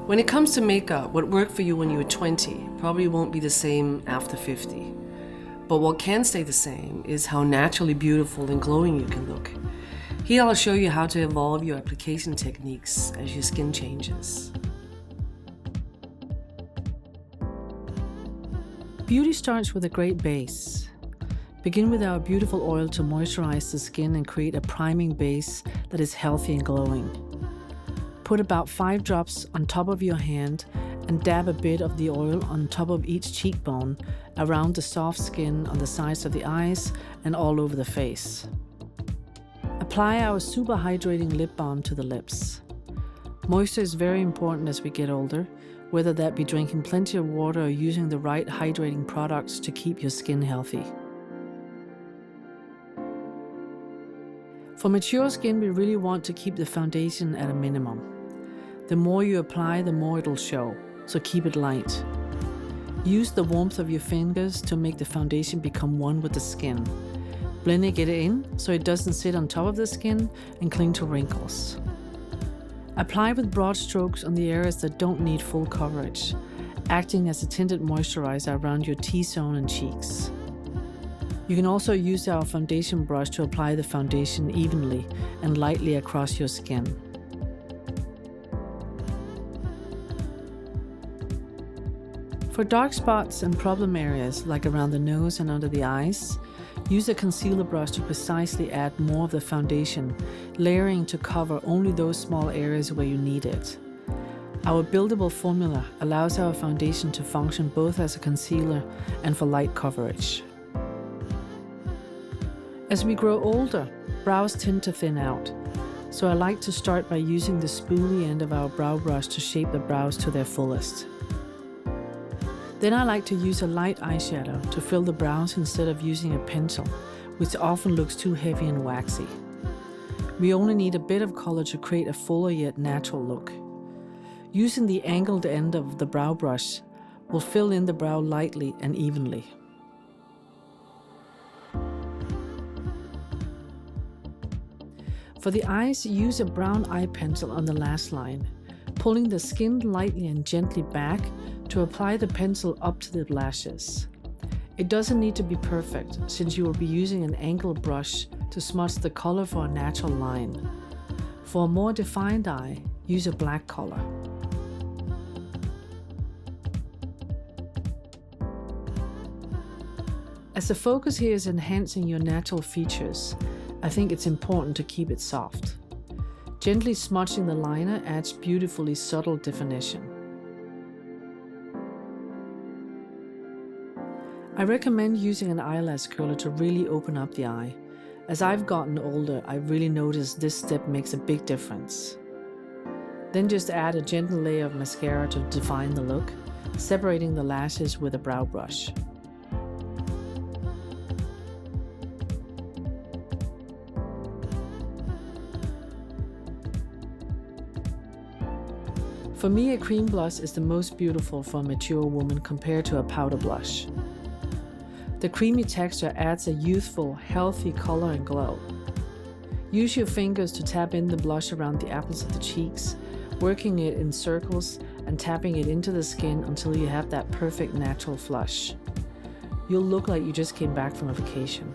When it comes to makeup, what worked for you when you were 20 probably won't be the same after 50. But what can stay the same is how naturally beautiful and glowing you can look. Here I'll show you how to evolve your application techniques as your skin changes. Beauty starts with a great base. Begin with our beautiful oil to moisturize the skin and create a priming base that is healthy and glowing. Put about 5 drops on top of your hand and dab a bit of the oil on top of each cheekbone, around the soft skin on the sides of the eyes and all over the face. Apply our super hydrating lip balm to the lips. Moisture is very important as we get older, whether that be drinking plenty of water or using the right hydrating products to keep your skin healthy. For mature skin, we really want to keep the foundation at a minimum. The more you apply, the more it'll show, so keep it light. Use the warmth of your fingers to make the foundation become one with the skin. Blending it in so it doesn't sit on top of the skin and cling to wrinkles. Apply with broad strokes on the areas that don't need full coverage, acting as a tinted moisturizer around your T-zone and cheeks. You can also use our foundation brush to apply the foundation evenly and lightly across your skin. For dark spots and problem areas like around the nose and under the eyes, use a concealer brush to precisely add more of the foundation, layering to cover only those small areas where you need it. Our buildable formula allows our foundation to function both as a concealer and for light coverage. As we grow older, brows tend to thin out, so I like to start by using the spoolie end of our brow brush to shape the brows to their fullest. Then I like to use a light eyeshadow to fill the brows instead of using a pencil, which often looks too heavy and waxy. We only need a bit of color to create a fuller yet natural look. Using the angled end of the brow brush will fill in the brow lightly and evenly. For the eyes, use a brown eye pencil on the lash line, pulling the skin lightly and gently back to apply the pencil up to the lashes. It doesn't need to be perfect, since you will be using an angled brush to smudge the color for a natural line. For a more defined eye, use a black color. As the focus here is enhancing your natural features, I think it's important to keep it soft. Gently smudging the liner adds beautifully subtle definition. I recommend using an eyelash curler to really open up the eye. As I've gotten older, I've really noticed this step makes a big difference. Then just add a gentle layer of mascara to define the look, separating the lashes with a brow brush. For me, a cream blush is the most beautiful for a mature woman compared to a powder blush. The creamy texture adds a youthful, healthy color and glow. Use your fingers to tap in the blush around the apples of the cheeks, working it in circles and tapping it into the skin until you have that perfect natural flush. You'll look like you just came back from a vacation.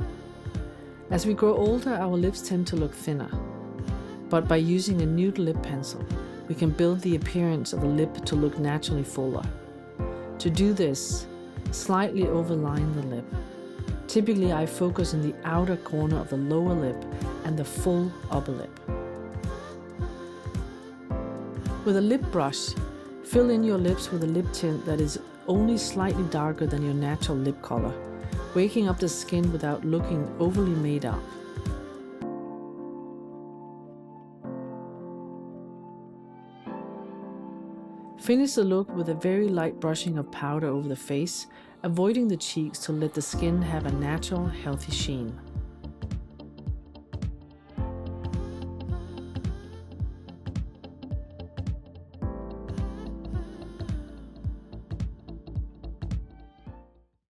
As we grow older, our lips tend to look thinner. But by using a nude lip pencil, we can build the appearance of the lip to look naturally fuller. To do this, slightly overline the lip. Typically, I focus in the outer corner of the lower lip and the full upper lip. With a lip brush, fill in your lips with a lip tint that is only slightly darker than your natural lip color, waking up the skin without looking overly made up. Finish the look with a very light brushing of powder over the face, avoiding the cheeks to let the skin have a natural, healthy sheen.